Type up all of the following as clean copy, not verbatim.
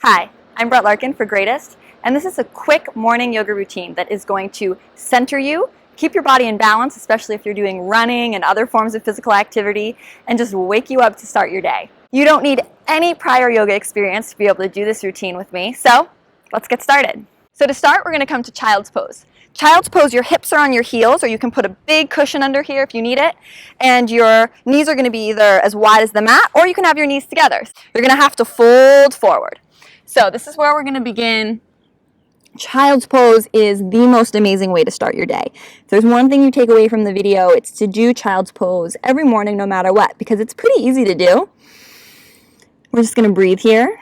Hi, I'm Brett Larkin for Greatist, and this is a quick morning yoga routine that is going to center you, keep your body in balance, especially if you're doing running and other forms of physical activity, and just wake you up to start your day. You don't need any prior yoga experience to be able to do this routine with me, so let's get started. So to start, we're going to come to Child's Pose. Child's Pose, your hips are on your heels, or you can put a big cushion under here if you need it, and your knees are going to be either as wide as the mat, or you can have your knees together. You're going to have to fold forward. So this is where we're going to begin. Child's Pose is the most amazing way to start your day. If there's one thing you take away from the video, it's to do Child's Pose every morning no matter what, because it's pretty easy to do. We're just going to breathe here.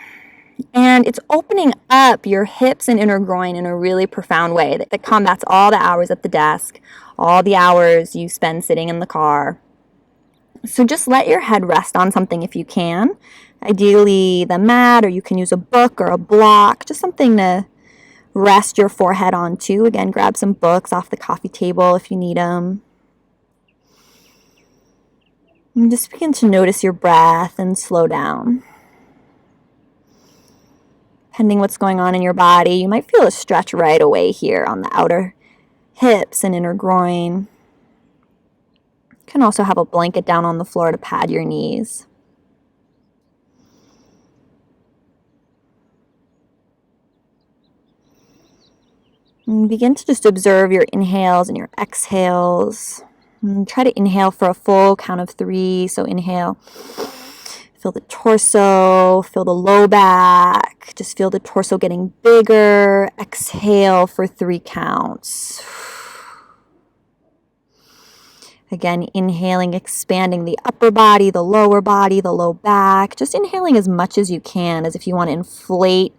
And it's opening up your hips and inner groin in a really profound way that combats all the hours at the desk, all the hours you spend sitting in the car. So just let your head rest on something if you can. Ideally the mat, or you can use a book or a block, just something to rest your forehead on too. Again, grab some books off the coffee table if you need them. And just begin to notice your breath and slow down. Depending what's going on in your body, you might feel a stretch right away here on the outer hips and inner groin. You can also have a blanket down on the floor to pad your knees. And begin to just observe your inhales and your exhales. And try to inhale for a full count of 3. So inhale. Feel the torso, feel the low back, just feel the torso getting bigger. Exhale for 3 counts. Again, inhaling, expanding the upper body, the lower body, the low back. Just inhaling as much as you can, as if you want to inflate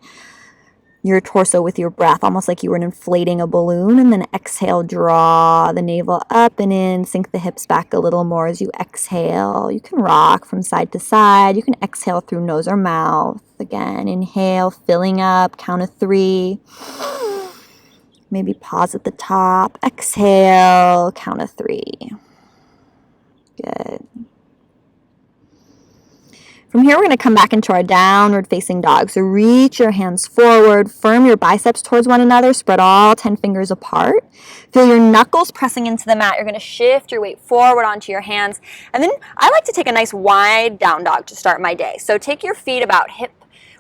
your torso with your breath, almost like you were inflating a balloon. And then exhale, draw the navel up and in, sink the hips back a little more as you exhale. You can rock from side to side. You can exhale through nose or mouth. Again, inhale, filling up, count of 3. Maybe pause at the top. Exhale, count of 3. Good. From here, we're going to come back into our downward facing dog. So reach your hands forward, firm your biceps towards one another, spread all 10 fingers apart. Feel your knuckles pressing into the mat. You're going to shift your weight forward onto your hands. And then I like to take a nice wide down dog to start my day. So take your feet about hip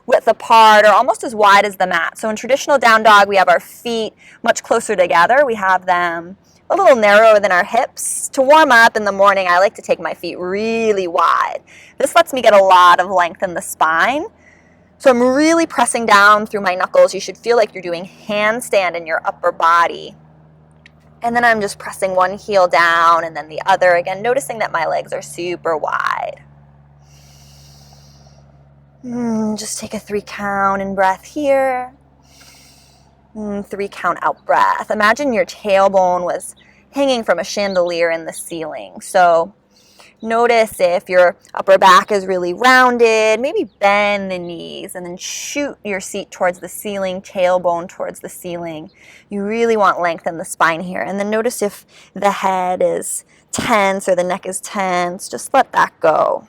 width apart, or almost as wide as the mat. So in traditional down dog, we have our feet much closer together. We have them a little narrower than our hips. To warm up in the morning, I like to take my feet really wide. This lets me get a lot of length in the spine. So I'm really pressing down through my knuckles. You should feel like you're doing handstand in your upper body. And then I'm just pressing one heel down and then the other. Again, noticing that my legs are super wide. Just take a 3 count in breath here. 3 count out breath. Imagine your tailbone was hanging from a chandelier in the ceiling. So notice if your upper back is really rounded, maybe bend the knees and then shoot your seat towards the ceiling, tailbone towards the ceiling. You really want length in the spine here. And then notice if the head is tense or the neck is tense. Just let that go.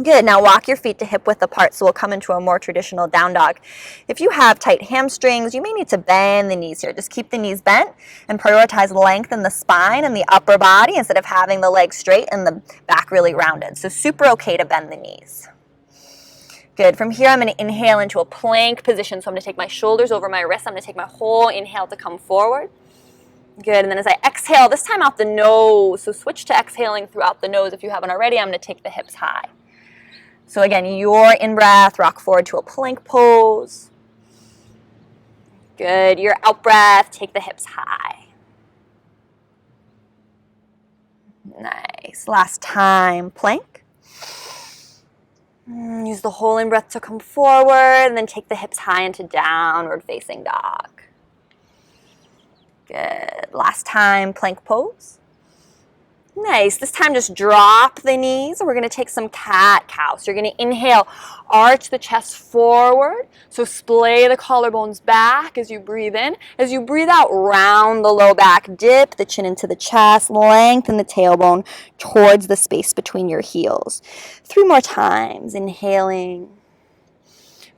Good. Now walk your feet to hip width apart, so we'll come into a more traditional down dog. If you have tight hamstrings, you may need to bend the knees here. Just keep the knees bent and prioritize length in the spine and the upper body instead of having the legs straight and the back really rounded. So super okay to bend the knees. Good. From here, I'm going to inhale into a plank position. So I'm going to take my shoulders over my wrists. I'm going to take my whole inhale to come forward. Good. And then as I exhale, this time out the nose. So switch to exhaling throughout the nose. If you haven't already, I'm going to take the hips high. So again, your in-breath, rock forward to a plank pose. Good. Your out-breath, take the hips high. Nice. Last time, plank. Use the whole in-breath to come forward, and then take the hips high into downward facing dog. Good. Last time, plank pose. Nice. This time just drop the knees. We're going to take some cat-cow. So you're going to inhale, arch the chest forward. So splay the collarbones back as you breathe in. As you breathe out, round the low back, dip the chin into the chest, lengthen the tailbone towards the space between your heels. 3 more times. Inhaling.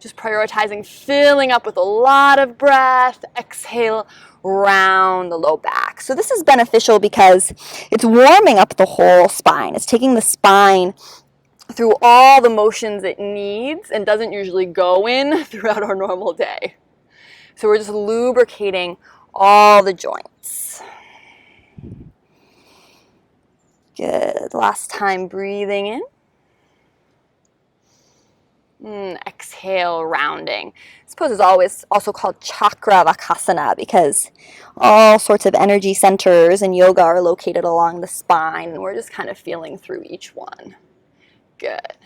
Just prioritizing filling up with a lot of breath. Exhale, round the low back. So this is beneficial because it's warming up the whole spine. It's taking the spine through all the motions it needs and doesn't usually go in throughout our normal day. So we're just lubricating all the joints. Good. Last time, breathing in. Exhale, rounding. This pose is always also called Chakra because all sorts of energy centers in yoga are located along the spine, and we're just kind of feeling through each one. Good.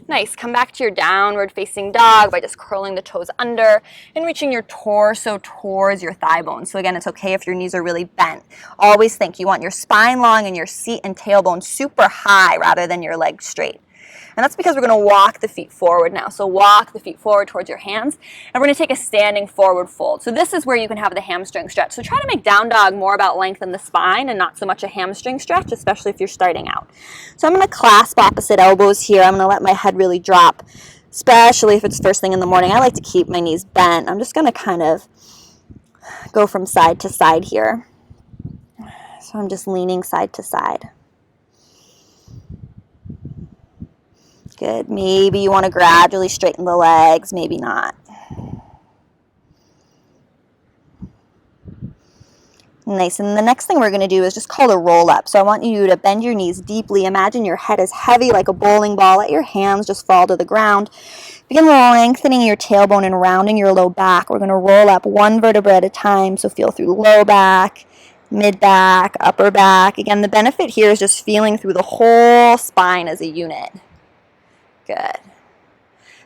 Nice. Come back to your downward facing dog by just curling the toes under and reaching your torso towards your thigh bone. So again, it's okay if your knees are really bent. Always think you want your spine long and your seat and tailbone super high rather than your legs straight. And that's because we're going to walk the feet forward now. So walk the feet forward towards your hands, and we're going to take a standing forward fold. So this is where you can have the hamstring stretch. So try to make down dog more about length in the spine and not so much a hamstring stretch, especially if you're starting out. So I'm going to clasp opposite elbows here. I'm going to let my head really drop, especially if it's first thing in the morning. I like to keep my knees bent. I'm just going to kind of go from side to side here. So I'm just leaning side to side. Good. Maybe you want to gradually straighten the legs, maybe not. Nice. And the next thing we're going to do is just called a roll up. So I want you to bend your knees deeply. Imagine your head is heavy like a bowling ball. Let your hands just fall to the ground. Begin lengthening your tailbone and rounding your low back. We're going to roll up one vertebra at a time. So feel through low back, mid back, upper back. Again, the benefit here is just feeling through the whole spine as a unit. Good.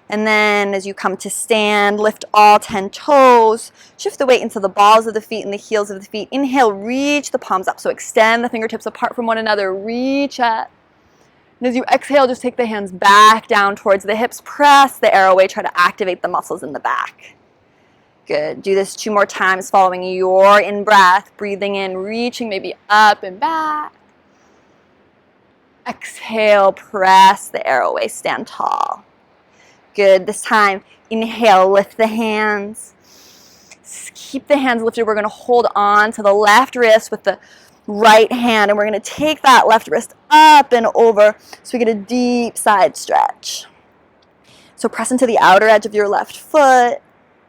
And then as you come to stand, lift all 10 toes. Shift the weight into the balls of the feet and the heels of the feet. Inhale, reach the palms up. So extend the fingertips apart from one another. Reach up. And as you exhale, just take the hands back down towards the hips. Press the arrow away. Try to activate the muscles in the back. Good. Do this 2 more times following your in-breath. Breathing in, reaching maybe up and back. Exhale, press the arrow away, stand tall. Good. This time, inhale, lift the hands. Keep the hands lifted. We're going to hold on to the left wrist with the right hand, and we're going to take that left wrist up and over so we get a deep side stretch. So press into the outer edge of your left foot.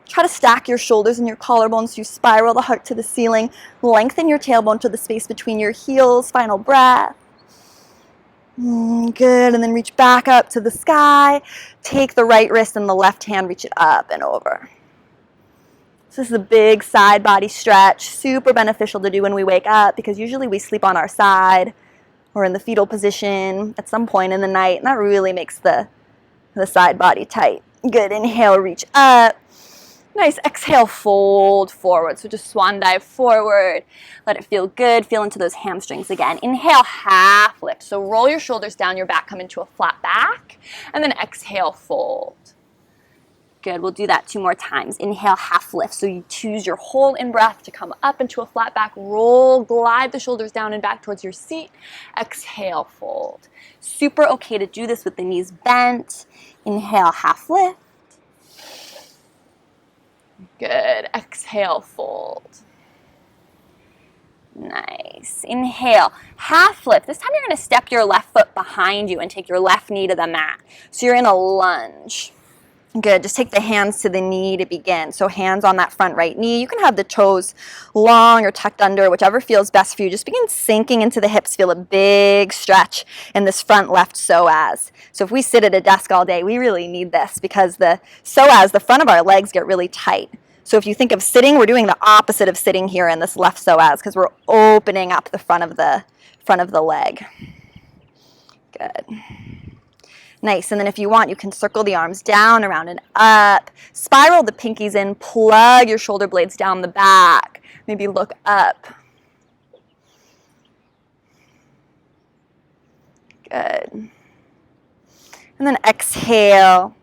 Try to stack your shoulders and your collarbones so you spiral the heart to the ceiling. Lengthen your tailbone to the space between your heels. Final breath. Good, and then reach back up to the sky. Take the right wrist and the left hand, reach it up and over. So this is a big side body stretch, super beneficial to do when we wake up because usually we sleep on our side or in the fetal position at some point in the night, and that really makes the side body tight. Good, inhale, reach up. Nice, exhale, fold forward. So just swan dive forward. Let it feel good. Feel into those hamstrings again. Inhale, half lift. So roll your shoulders down your back, come into a flat back. And then exhale, fold. Good, we'll do that 2 more times. Inhale, half lift. So you choose your whole in-breath to come up into a flat back. Roll, glide the shoulders down and back towards your seat. Exhale, fold. Super okay to do this with the knees bent. Inhale, half lift. Good. Exhale, fold. Nice. Inhale, half lift. This time you're going to step your left foot behind you and take your left knee to the mat. So you're in a lunge. Good. Just take the hands to the knee to begin. So hands on that front right knee. You can have the toes long or tucked under, whichever feels best for you. Just begin sinking into the hips. Feel a big stretch in this front left psoas. So if we sit at a desk all day, we really need this because the psoas, the front of our legs, get really tight. So if you think of sitting, we're doing the opposite of sitting here in this left psoas because we're opening up the front of the leg. Good. Nice. And then if you want, you can circle the arms down, around, and up. Spiral the pinkies in. Plug your shoulder blades down the back. Maybe look up. Good. And then exhale.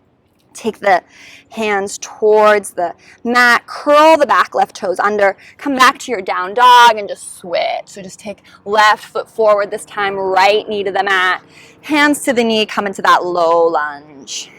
Take the hands towards the mat. Curl the back left toes under. Come back to your down dog and just switch. So just take left foot forward this time, right knee to the mat. Hands to the knee, come into that low lunge.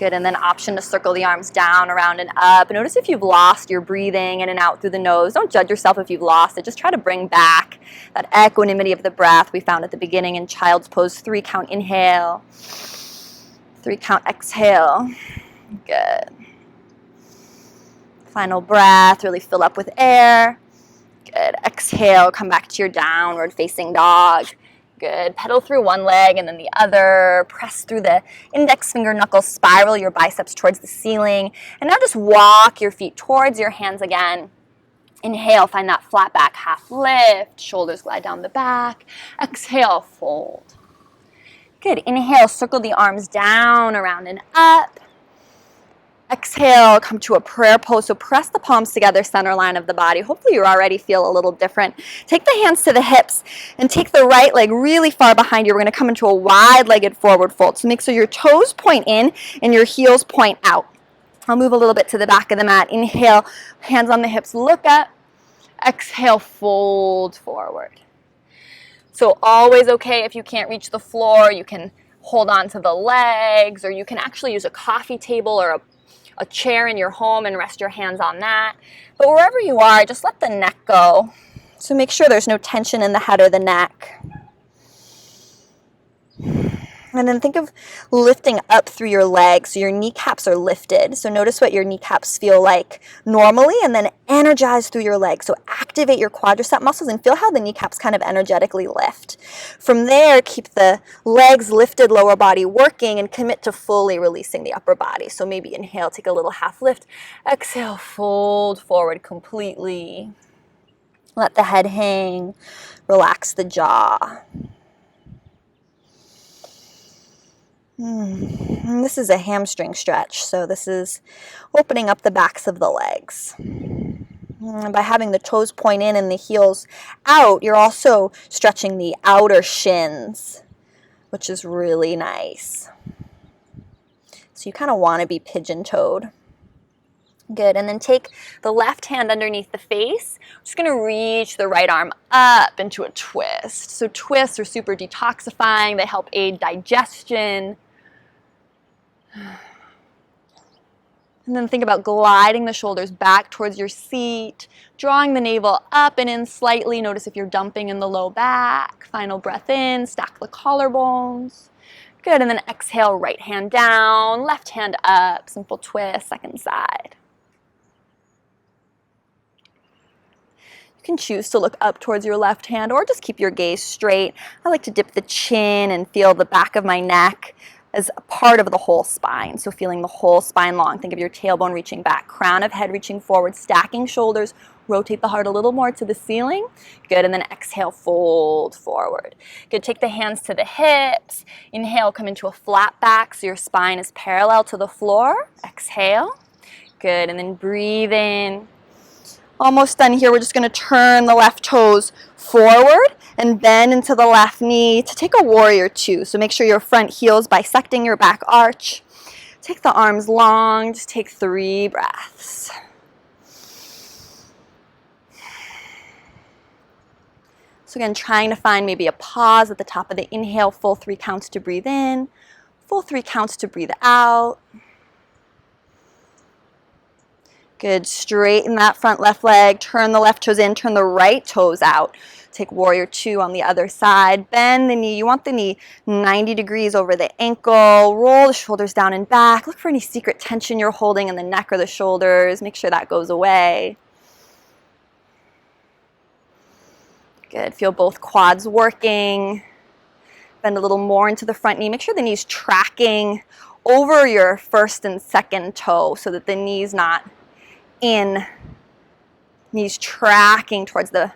Good, and then option to circle the arms down, around, and up. Notice if you've lost your breathing in and out through the nose. Don't judge yourself if you've lost it. Just try to bring back that equanimity of the breath we found at the beginning in Child's Pose. 3 count inhale, 3 count exhale. Good. Final breath, really fill up with air. Good. Exhale, come back to your downward facing dog. Good. Pedal through one leg and then the other. Press through the index finger knuckles. Spiral your biceps towards the ceiling. And now just walk your feet towards your hands again. Inhale, find that flat back half lift. Shoulders glide down the back. Exhale, fold. Good. Inhale, circle the arms down, around, and up. Exhale, come to a prayer pose. So press the palms together, center line of the body. Hopefully you already feel a little different. Take the hands to the hips and take the right leg really far behind you. We're going to come into a wide-legged forward fold. So make sure your toes point in and your heels point out. I'll move a little bit to the back of the mat. Inhale, hands on the hips, look up. Exhale, fold forward. So always okay if you can't reach the floor. You can hold on to the legs, or you can actually use a coffee table or a chair in your home and rest your hands on that. But wherever you are, just let the neck go. So make sure there's no tension in the head or the neck. And then think of lifting up through your legs so your kneecaps are lifted. So notice what your kneecaps feel like normally, and then energize through your legs. So activate your quadricep muscles and feel how the kneecaps kind of energetically lift. From there, keep the legs lifted, lower body working, and commit to fully releasing the upper body. So maybe inhale, take a little half lift. Exhale, fold forward completely. Let the head hang. Relax the jaw. And this is a hamstring stretch, so this is opening up the backs of the legs. And by having the toes point in and the heels out, you're also stretching the outer shins, which is really nice. So you kind of want to be pigeon-toed. Good, and then take the left hand underneath the face. I'm just going to reach the right arm up into a twist. So twists are super detoxifying. They help aid digestion. And then think about gliding the shoulders back towards your seat, drawing the navel up and in slightly. Notice if you're dumping in the low back. Final breath in, stack the collarbones. Good, and then exhale, right hand down, left hand up, simple twist, second side. You can choose to look up towards your left hand or just keep your gaze straight. I like to dip the chin and feel the back of my neck as a part of the whole spine. So feeling the whole spine long. Think of your tailbone reaching back, crown of head reaching forward, stacking shoulders, rotate the heart a little more to the ceiling. Good, and then exhale, fold forward. Good, take the hands to the hips. Inhale, come into a flat back so your spine is parallel to the floor. Exhale. Good, and then breathe in. Almost done here. We're just going to turn the left toes forward and bend into the left knee to take a warrior two. So make sure your front heel is bisecting your back arch. Take the arms long. Just take 3 breaths. So again, trying to find maybe a pause at the top of the inhale. Full 3 counts to breathe in. Full 3 counts to breathe out. Good, straighten that front left leg, turn the left toes in, turn the right toes out. Take warrior two on the other side. Bend the knee, you want the knee 90 degrees over the ankle. Roll the shoulders down and back. Look for any secret tension you're holding in the neck or the shoulders. Make sure that goes away. Good, feel both quads working. Bend a little more into the front knee. Make sure the knee's tracking over your first and second toe so that the knee's not in, knees tracking towards the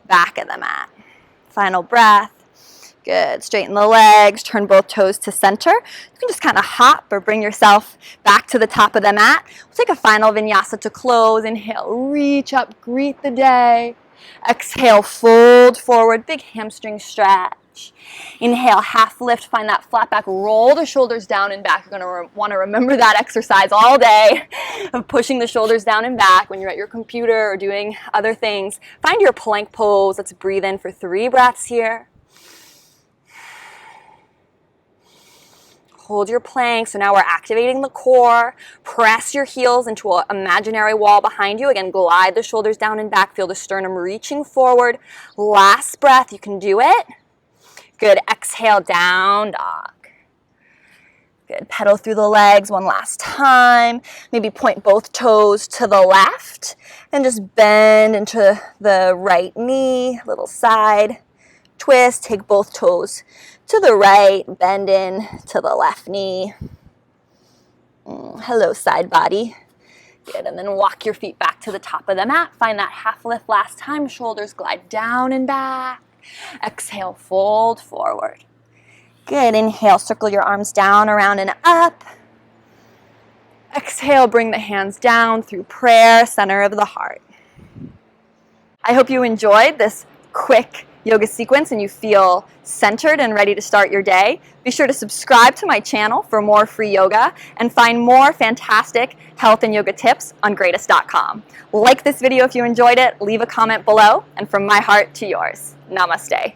back of the mat. Final breath. Good. Straighten the legs, turn both toes to center. You can just kind of hop or bring yourself back to the top of the mat. We'll take a final vinyasa to close. Inhale, reach up, greet the day. Exhale, fold forward, big hamstring stretch. Inhale, half lift, find that flat back, roll the shoulders down and back. You're going to want to remember that exercise all day of pushing the shoulders down and back when you're at your computer or doing other things. Find your plank pose. Let's breathe in for 3 breaths here. hold your plank. So now we're activating the core. Press your heels into an imaginary wall behind you. Again, glide the shoulders down and back. Feel the sternum reaching forward. Last breath, you can do it. Good, exhale, down dog. Good, pedal through the legs one last time. Maybe point both toes to the left and just bend into the right knee, little side twist. Take both toes to the right, bend in to the left knee. Hello, side body. Good, and then walk your feet back to the top of the mat. Find that half lift last time. Shoulders glide down and back. Exhale, fold forward. Good, inhale, circle your arms down, around, and up. Exhale, bring the hands down through prayer, center of the heart. I hope you enjoyed this quick yoga sequence and you feel centered and ready to start your day. Be sure to subscribe to my channel for more free yoga and find more fantastic health and yoga tips on Greatist.com. Like this video if you enjoyed it, leave a comment below, and from my heart to yours, namaste.